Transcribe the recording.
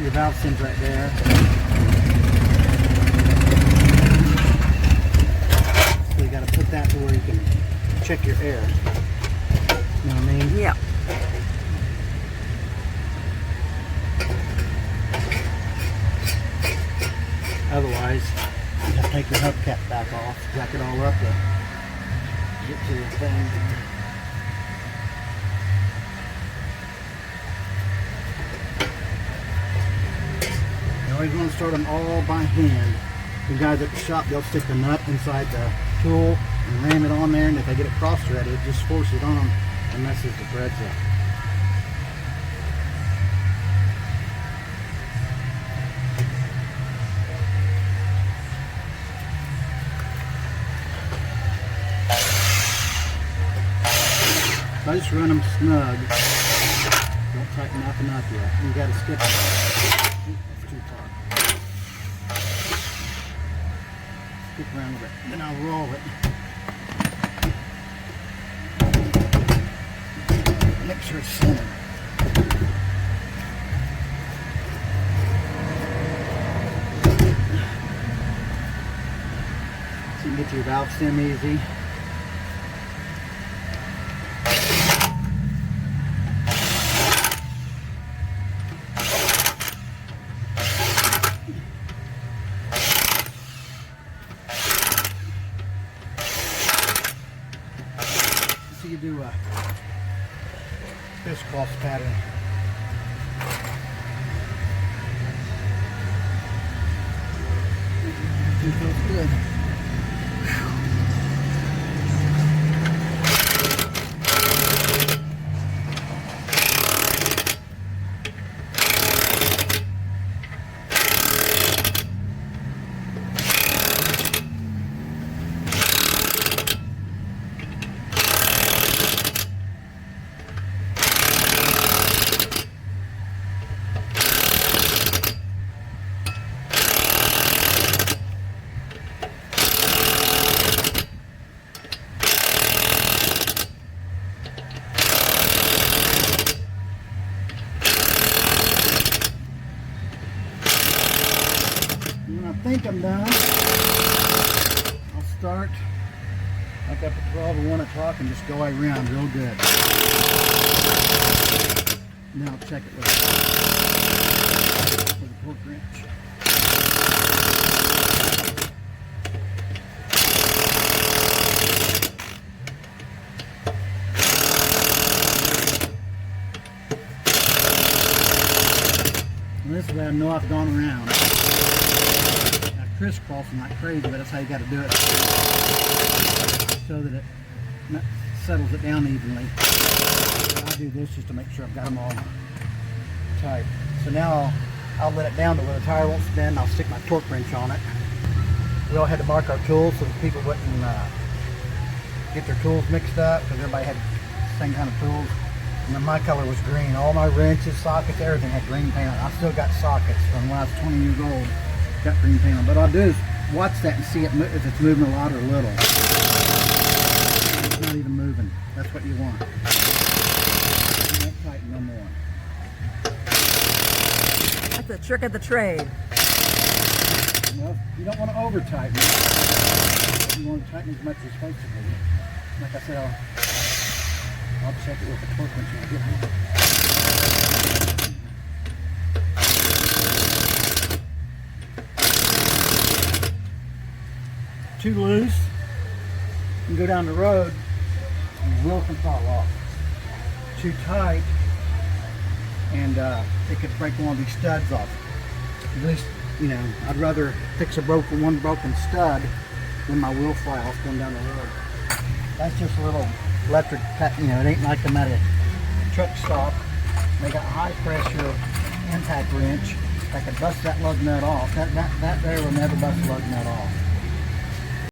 Your valve sim's right there. So you got to put that to where you can check your air. You know what I mean? Yeah. Otherwise, you just take the hubcap back off, jack it all up to get to your thing. You always want to start them all by hand. The guys at the shop, they'll stick the nut inside the tool and ram it on there, and if they get it cross-threaded, it just forces it on and messes the threads up. I just run them snug. Don't tighten nothing up yet. You gotta skip it. That's too taut. Skip around with it. Then I'll roll it. Make sure it's centered. So you can get your valve stem easy. So you do a crisscross pattern. It feels good. When I think I'm done, I'll start like up at 12 or 1 o'clock and just go around real good. Now I'll check it with the torque wrench. And this way I know I've gone around. Crisscrossing like crazy, but that's how you got to do it so that it settles it down evenly. I do this just to make sure I've got them all tight. So now I'll let it down to where the tire won't spin. I'll stick my torque wrench on it. We all had to mark our tools so that people wouldn't get their tools mixed up, because everybody had the same kind of tools. And then my color was green. All my wrenches, sockets, everything had green paint on it. I still got sockets from when I was 20 years old. Got green paint on. But what I'll do is watch that and see it if it's moving a lot or little. It's not even moving. That's what you want. You won't tighten no more. That's the trick of the trade. Well, you don't want to over tighten it. You want to tighten as much as it's supposed to be. Like I said, I'll check it with the torque wrench when I get home. Too loose, you can go down the road and the wheel can fall off. Too tight, and it could break one of these studs off. At least, you know, I'd rather fix one broken stud than my wheel fly off going down the road. That's just a little electric, you know, it ain't like them at a truck stop. They got high pressure impact wrench that could bust that lug nut off. That there will never bust the lug nut off.